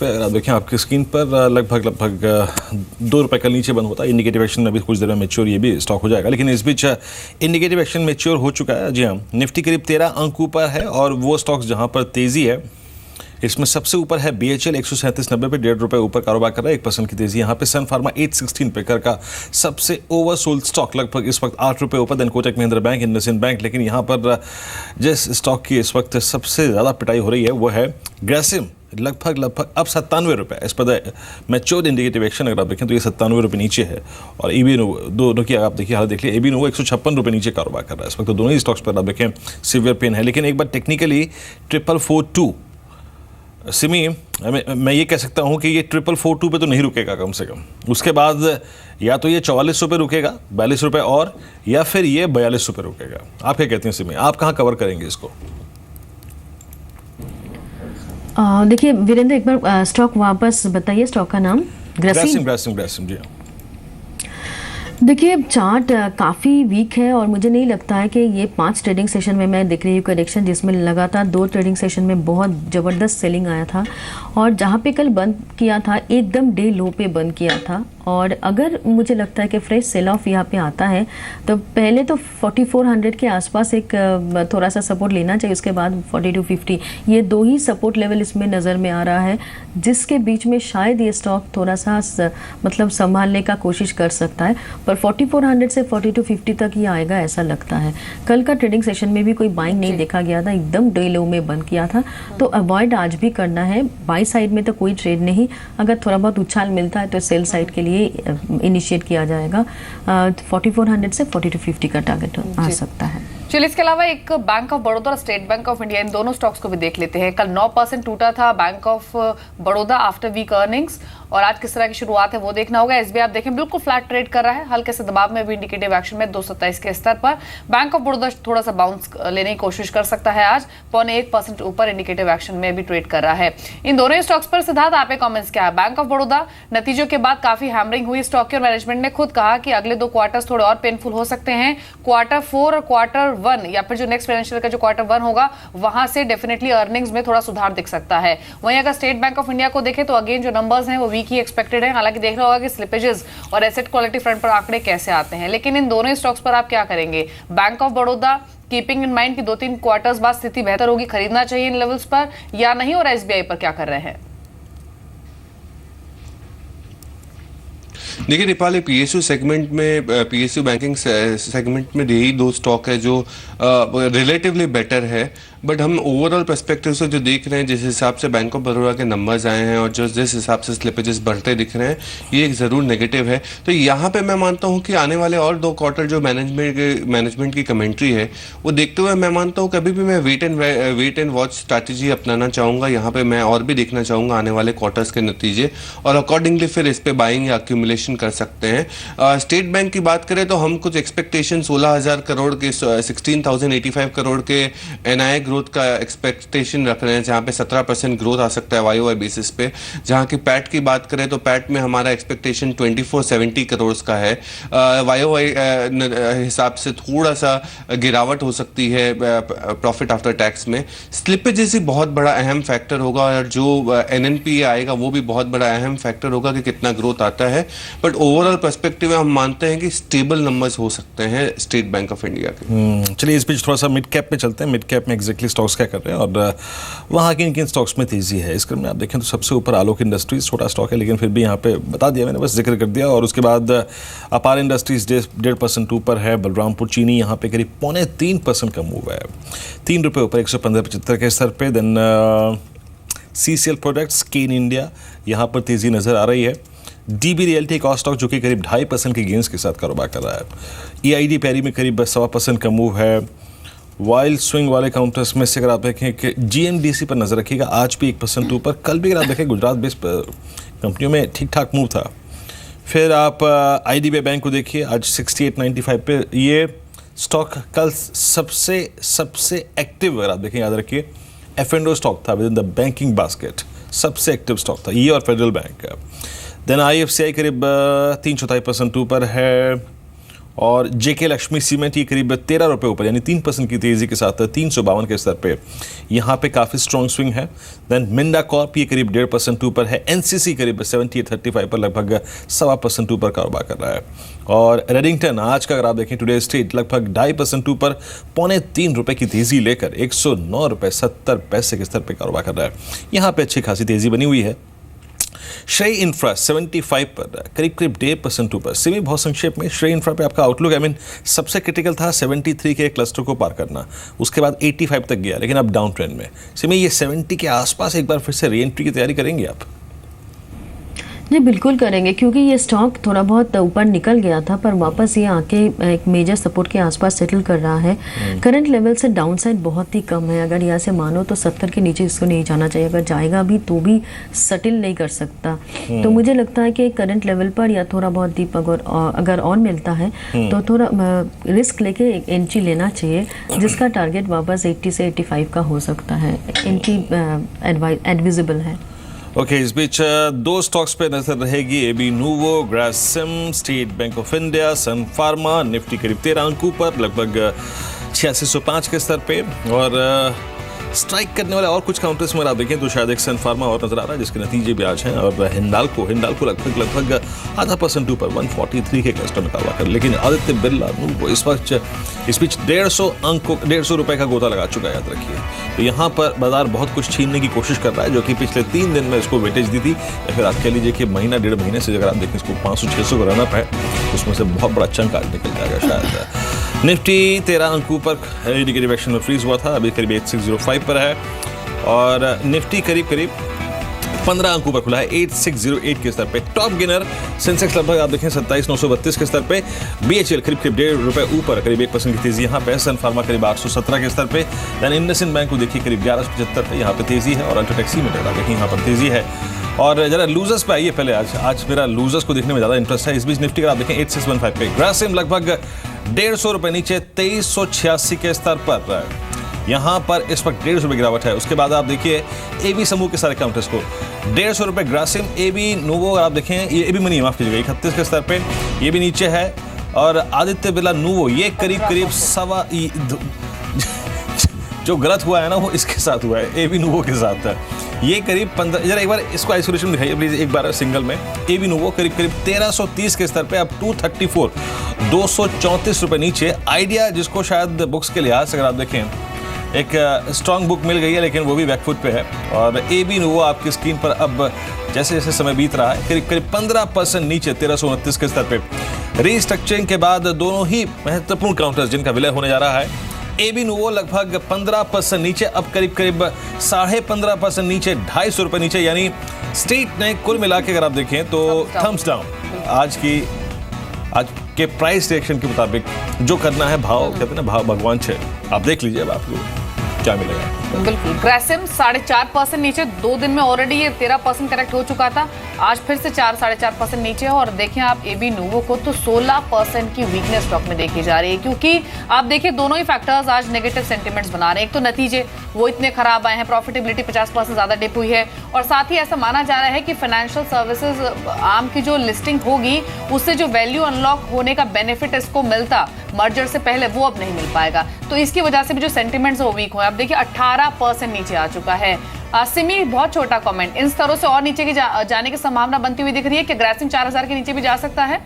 अगर आप देखें आपकी स्क्रीन पर लगभग ₹2 का नीचे बंद होता है। इंडिकेटिव एक्शन में अभी कुछ देर में मैच्योर ये भी स्टॉक हो जाएगा, लेकिन इस बीच इंडिकेटिव एक्शन मैच्योर हो चुका है। जी हाँ, निफ्टी करीब 13 अंक ऊपर है और वो स्टॉक्स जहां पर तेजी है इसमें सबसे ऊपर है BHL 137.90 पे ₹1.5 ऊपर कारोबार कर रहा है, 1% की तेजी। यहाँ पे सन फार्मा 816 पे कर का सबसे ओवरसोल्ड स्टॉक लगभग इस वक्त ₹8 ऊपर, then Kotak Mahindra bank, IndusInd bank. लेकिन यहाँ पर जिस स्टॉक की इस वक्त सबसे ज़्यादा पिटाई हो रही है वो है ग्रेसिम, लगभग अब ₹97। इस पर मैच्योर्ड इंडिकेटिव एक्शन अगर आप देखें तो ये ₹97 नीचे है। और एबीनो दोनों की आप देखिए हाल देख लिया, एबीनो ₹156 नीचे कारोबार कर रहा है इस वक्त। तो दोनों ही स्टॉक्स पर आप देखें सीवियर पेन है। लेकिन एक बार टेक्निकली 4442 सिमी मैं ये कह सकता हूँ कि ये 4442 पे तो नहीं रुकेगा कम से कम। उसके बाद या तो ये ₹44 रुकेगा, ₹42 और, या फिर ये ₹42 रुकेगा। आप क्या कहते हैं सिमी, आप कहाँ कवर करेंगे इसको? देखिए वीरेंद्र, एक बार स्टॉक वापस बताइए, स्टॉक का नाम। ग्रेसिम जी। देखिए चार्ट काफ़ी वीक है और मुझे नहीं लगता है कि ये 5 ट्रेडिंग सेशन में मैं देख रही हूँ करेक्शन, जिसमें लगातार 2 ट्रेडिंग सेशन में बहुत ज़बरदस्त सेलिंग आया था और जहाँ पे कल बंद किया था एकदम डे लो पे बंद किया था। और अगर मुझे लगता है कि फ्रेश सेल ऑफ यहाँ पे आता है तो पहले तो 4400 के आसपास एक थोड़ा सा सपोर्ट लेना चाहिए, उसके बाद 4250, ये 2 ही सपोर्ट लेवल इसमें नज़र में आ रहा है, जिसके बीच में शायद ये स्टॉक थोड़ा सा मतलब संभालने का कोशिश कर सकता है। पर 4400 से 4250 तक ही आएगा ऐसा लगता है। कल का ट्रेडिंग सेशन में भी कोई बाइंग नहीं देखा गया था, एकदम डे लो में बंद किया था, तो अवॉइड आज भी करना है। बाई साइड में तो कोई ट्रेड नहीं, अगर थोड़ा बहुत उछाल मिलता है तो सेल साइड के लिए इनिशिएट किया जाएगा। 4400 से 4250 का टारगेट आ सकता है। चलिए, इसके अलावा एक बैंक ऑफ बड़ौदा और स्टेट बैंक ऑफ इंडिया, इन दोनों स्टॉक्स को भी देख लेते हैं। कल 9% टूटा था bank of Baroda after weak earnings, और आज किस तरह की शुरुआत है वो देखना होगा। एसबीआई आप देखें बिल्कुल फ्लैट ट्रेड कर रहा है, हल्के से दबाव में भी इंडिकेटिव एक्शन में 227 के स्तर पर। बैंक ऑफ बड़ौदा थोड़ा सा बाउंस लेने की कोशिश कर सकता है, आज 0.25% ऊपर इंडिकेटिव एक्शन में भी ट्रेड कर रहा है। इन दोनों ही स्टॉक्स पर सिद्धार्थ आपके कमेंट्स क्या है? बैंक ऑफ बड़ौदा नतीजों के बाद काफी हैमरिंग हुई स्टॉक की और मैनेजमेंट ने खुद कहा कि अगले 2 क्वार्टर्स थोड़े और पेनफुल हो सकते हैं। क्वार्टर 4 और क्वार्टर 1 या फिर जो नेक्स्ट फाइनेंशियल का जो क्वार्टर 1 होगा वहां से डेफिनेटली अर्निंग्स में थोड़ा सुधार दिख सकता है। वहीं अगर स्टेट बैंक ऑफ इंडिया को देखें तो अगेन जो नंबर्स हैं वो वीक ही एक्सपेक्टेड है, हालांकि देखना होगा कि स्लिपेजेस और एसेट क्वालिटी फ्रंट पर आंकड़े कैसे आते हैं। लेकिन इन दोनों ही स्टॉक्स पर आप क्या करेंगे? Bank of Baroda keeping in mind कि 2-3 क्वार्टर्स बाद स्थिति बेहतर होगी, खरीदना चाहिए इन लेवल्स पर या नहीं, और एसबीआई पर क्या कर रहे हैं? देखिए दीपाली, पीएसयू सेगमेंट में, पीएसयू बैंकिंग सेगमेंट में यही 2 स्टॉक है जो रिलेटिवली बेटर है। बट हम ओवरऑल पर्सपेक्टिव से जो देख रहे हैं, जिस हिसाब से बैंक ऑफ बड़ौदा के नंबर्स आए हैं और जो जिस हिसाब से स्लिपेजेस बढ़ते दिख रहे हैं, ये एक ज़रूर नेगेटिव है। तो यहाँ पे मैं मानता हूँ कि आने वाले और 2 क्वार्टर जो मैनेजमेंट की कमेंट्री है वो देखते हुए मैं मानता हूँ कभी भी मैं वेट एंड वॉच स्ट्रैटेजी अपनाना चाहूँगा। यहाँ पे मैं और भी देखना चाहूँगा आने वाले क्वार्टर्स के नतीजे, और अकॉर्डिंगली फिर इस पे बाइंग या एक्यूमुलेशन कर सकते हैं। स्टेट बैंक की बात करें तो हम कुछ एक्सपेक्टेशन 16,000 करोड़ के 16,085 करोड़ के एनआईए ग्रोथ का एक्सपेक्टेशन रख रहे हैं, जहां पे 17% ग्रोथ आ सकता है वाई बेसिस पे। जहां की पैट की बात करें तो पैट में हमारा एक्सपेक्टेशन 2470 करोड़ का है। वाई हिसाब से थोड़ा सा गिरावट हो सकती है प्रॉफिट आफ्टर टैक्स में। स्लिपेजेस ही बहुत बड़ा अहम फैक्टर होगा, और जो एनएनपी आएगा वो भी बहुत बड़ा अहम फैक्टर होगा कि कितना ग्रोथ आता है। बट ओवरऑल पर्सपेक्टिव में हम मानते हैं कि स्टेबल नंबर्स हो सकते हैं स्टेट बैंक ऑफ इंडिया के। चलिए इस बीच थोड़ा सा मिड कैप में चलते हैं। मिड कैप में एग्जैक्टली स्टॉक्स क्या कर रहे हैं और वहाँ किन किन स्टॉक्स में तेजी है। इस क्रम में आप देखें तो सबसे ऊपर आलोक इंडस्ट्रीज, छोटा स्टॉक है लेकिन फिर भी यहाँ पे बता दिया मैंने, बस जिक्र कर दिया। और उसके बाद अपार इंडस्ट्रीज 1.5% ऊपर है। बलरामपुर चीनी यहाँ पे करीब 0.3% का मूव है, ₹3 ऊपर 115.75 के स्तर पे। देन CCL प्रोडक्ट्स, केन इंडिया, यहाँ पर तेजी नजर आ रही है। DB रियल्टी एक और स्टॉक जो कि करीब 2.5% के गेंस के साथ कारोबार कर रहा है। EID पैरी में करीब 1.25% का मूव है। वाइल्ड स्विंग वाले काउंटर्स में से अगर आप देखें कि GMDC पर नजर रखिएगा, आज भी 1% ऊपर। कल भी अगर आप देखें गुजरात बेस्ड कंपनियों में ठीक ठाक मूव था। फिर आप IDBI बैंक को देखिए, आज 68.95 पे। ये स्टॉक कल सबसे एक्टिव अगर आप देखें, याद रखिए F&O स्टॉक था with in the banking basket, सबसे एक्टिव स्टॉक था ये और फेडरल बैंक। देन IFCI करीब 3/4% ऊपर है। और जेके लक्ष्मी सीमेंट ये करीब 13 रुपये ऊपर यानी 3% की तेजी के साथ 352 के स्तर पे यहाँ पे काफ़ी स्ट्रॉन्ग स्विंग है। देन मिंडा कॉर्प ये करीब 1.5% ऊपर है। एनसीसी करीब 78.35 पर लगभग 1.25% ऊपर कारोबार कर रहा है। और रेडिंगटन आज का अगर आप देखें टुडे स्टेट लगभग 2.5% ऊपर 3.25 रुपये की तेजी लेकर 109.70 के स्तर पर कारोबार कर रहा है। यहाँ पे अच्छी खासी तेजी बनी हुई है। श्रेय इंफ्रा 75 पर करीब 1.5% ऊपर। सिमी बहुत संक्षेप में श्रेय इंफ्रा पे आपका आउटलुक सबसे क्रिटिकल था 73 के क्लस्टर को पार करना, उसके बाद 85 तक गया, लेकिन अब डाउन ट्रेंड में। सिमी ये 70 के आसपास एक बार फिर से री एंट्री की तैयारी करेंगे आप? जी बिल्कुल करेंगे, क्योंकि ये स्टॉक थोड़ा बहुत ऊपर निकल गया था पर वापस ये आके एक मेजर सपोर्ट के आसपास सेटल कर रहा है। करंट लेवल से डाउनसाइड बहुत ही कम है। अगर यहाँ से मानो तो 70 के नीचे इसको नहीं जाना चाहिए। अगर जाएगा भी तो भी सेटल नहीं कर सकता। तो मुझे लगता है कि करंट लेवल पर या थोड़ा बहुत डीप अगर और मिलता है तो थोड़ा रिस्क लेके एंट्री लेना चाहिए, जिसका टारगेट वापस 80 से 85 का हो सकता है। एंट्री एडविजिबल है। ओके, इस बीच दो स्टॉक्स पे नजर रहेगी। AB Nuvo, Grasim, State Bank of India, Sun Pharma. Nifty करीब 13 अंकों पर लगभग 8605 के स्तर पे। और स्ट्राइक करने वाले और कुछ काउंटर्स में आप देखें तो शायद एक सन फार्मा और नजर आ रहा है, जिसके नतीजे भी आज हैं। और हिंडाल्को लगभग 0.5% ऊपर 143 के क्लस्टर में कारोबार कर। लेकिन आदित्य बिरला नूवो इस बीच 150 रुपए का गोता लगा चुका है, याद रखिए। तो यहाँ पर बाजार बहुत कुछ छीनने की कोशिश कर रहा है, जो कि पिछले 3 दिन में इसको वेटेज दी थी, या फिर आप कह लीजिए कि महीना 1.5 महीने से अगर आप देखें इसको 500-600 का रनअप है, उसमें से बहुत बड़ा चंक आज निकल जाएगा शायद। निफ्टी 13 अंकों पर इंडिकेटिव एक्शन में फ्रीज हुआ था, अभी करीब 8605 पर है। और निफ्टी करीब 15 अंकों पर खुला है 8608 के स्तर पे। टॉप गेनर सेंसेक्स लगभग आप देखें 27932 के स्तर पे। बीएचएल करीब 1.5 रुपये ऊपर करीब 1% की तेजी यहाँ पे। सन फार्मा करीब 817 के स्तर पे। देन इंडसइंड बैंक को देखिए करीब 1175 पे यहाँ पे तेजी है। और अल्ट्राटेक सीमेंट देखिए यहाँ पर तेजी है। और जरा लूजर्स पे आइए पहले। आज मेरा लूजर्स को देखने में ज़्यादा इंटरेस्ट है। इस बीच निफ्टी का आप देखें 8615 पे। ग्रासिम लगभग 150 रुपये नीचे 2386 के स्तर पर। यहाँ पर इस वक्त 150 रुपये गिरावट है। उसके बाद आप देखिए एबी समूह के सारे काउंटर्स को 150 रुपये ग्रासिम, एबी नूवो आप देखें, ये एबी मनी माफ कीजिएगा 31 के स्तर पे, ये भी नीचे है। और आदित्य बिरला नूवो ये करीब सवा जो गलत हुआ है ना वो इसके साथ हुआ है, एबी नूवो के साथ है। ये करीब 15, जरा एक बार इसको आइसोलेशन दिखाइए प्लीज एक बार सिंगल में। एबी नूवो करीब 1330 के स्तर पे, अब 234 234 रुपये नीचे। आइडिया जिसको शायद बुक्स के लिहाज से अगर आप देखें एक स्ट्रॉन्ग बुक मिल गई है, लेकिन वो भी बैकफुट पे है। और एबी नूवो आपकी स्क्रीन पर अब जैसे जैसे समय बीत रहा है करीब 15% नीचे 1329 के स्तर पे। रीस्ट्रक्चरिंग के बाद दोनों ही महत्वपूर्ण काउंटर्स जिनका विलय होने जा रहा है। एबी नूवो लगभग 15% नीचे, अब करीब 15.5% नीचे, 250 रुपये नीचे। यानी स्ट्रीट ने कुल मिला के अगर आप देखें तो थम्स डाउन आज के प्राइस रिएक्शन के मुताबिक। जो करना है भाव कहते हैं ना, भाव भगवान छे। आप देख लीजिए अब आपको क्या मिलेगा। बिल्कुल। ग्रासिम 4.5% नीचे, 2 दिन में ऑलरेडी ये 13% करेक्ट हो चुका था, आज फिर से 4-4.5% नीचे है। और देखें आप एबी नूवो को तो 16% की वीकनेस स्टॉक में देखी जा रही है, क्योंकि आप देखिए दोनों ही फैक्टर्स आज नेगेटिव सेंटिमेंट्स बना रहे हैं। एक तो नतीजे वो इतने खराब आए हैं, प्रॉफिटेबिलिटी 50% ज्यादा डिप हुई है, और साथ ही ऐसा माना जा रहा है कि फाइनेंशियल सर्विसेज आर्म की जो लिस्टिंग होगी उससे जो वैल्यू अनलॉक होने का बेनिफिट इसको मिलता मर्जर से पहले, वो अब नहीं मिल पाएगा। तो इसकी वजह से भी जो सेंटिमेंट्स वो वीक हुए। अब देखिए 18% नीचे आ चुका है। सिमी बहुत छोटा कमेंट, इन स्तरों से और नीचे की जाने की संभावना बनती हुई दिख रही है कि ग्रासिम 4000 के नीचे भी जा सकता है।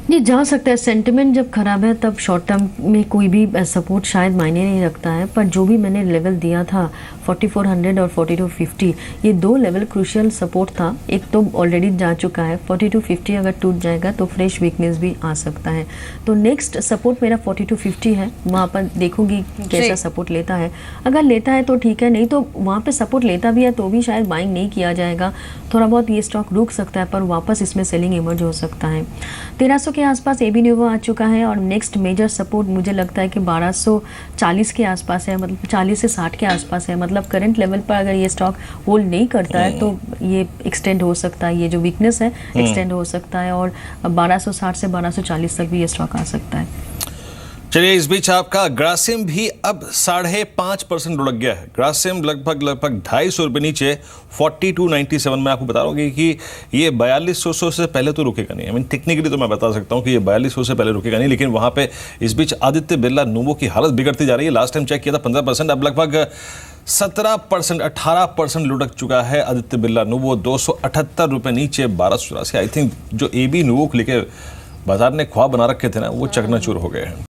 ये जा सकता है। सेंटिमेंट जब खराब है तब शॉर्ट टर्म में कोई भी सपोर्ट शायद मायने नहीं रखता है। पर जो भी मैंने लेवल दिया था 4400 और 4250, ये 2 लेवल क्रूशियल सपोर्ट था। एक तो ऑलरेडी जा चुका है, 4250 अगर टूट जाएगा तो फ्रेश वीकनेस भी आ सकता है। तो नेक्स्ट सपोर्ट मेरा 4250 है, वहाँ पर देखूंगी कैसा सपोर्ट लेता है। अगर लेता है तो ठीक है, नहीं तो वहाँ पर सपोर्ट लेता भी है तो भी शायद बाइंग नहीं किया जाएगा। थोड़ा बहुत ये स्टॉक रुक सकता है, पर वापस इसमें सेलिंग इमर्ज हो सकता है। 1300 के आसपास एबी नूवो आ चुका है। और नेक्स्ट मेजर सपोर्ट मुझे लगता है कि 1240 के आसपास है, मतलब 40 से 60 के आसपास है। मतलब करंट लेवल पर अगर ये स्टॉक होल्ड नहीं करता है तो ये एक्सटेंड हो सकता है, ये जो वीकनेस है एक्सटेंड हो सकता है। और 1260 से 1240 तक भी ये स्टॉक आ सकता है। चलिए, इस बीच आपका ग्रासिम भी अब 5.5% लुढ़क गया है। ग्रासिम लगभग 250 रुपये नीचे 42.97 में। आपको बता रहा हूँ कि ये 4200 से पहले तो रुकेगा नहीं। आई मीन टेक्निकली तो मैं बता सकता हूँ कि ये 4200 से पहले रुकेगा नहीं, लेकिन वहाँ पे इस बीच आदित्य बिरला नोवो की हालत बिगड़ती जा रही है। लास्ट टाइम चेक किया था 15%, अब लगभग 17%, 18% लुढ़क चुका है आदित्य बिरला नोवो। 278 रुपये नीचे 1284। आई थिंक जो AB नोवो को लेके बाजार ने ख्वाब बना रखे थे ना, वो चकनाचूर हो गए हैं।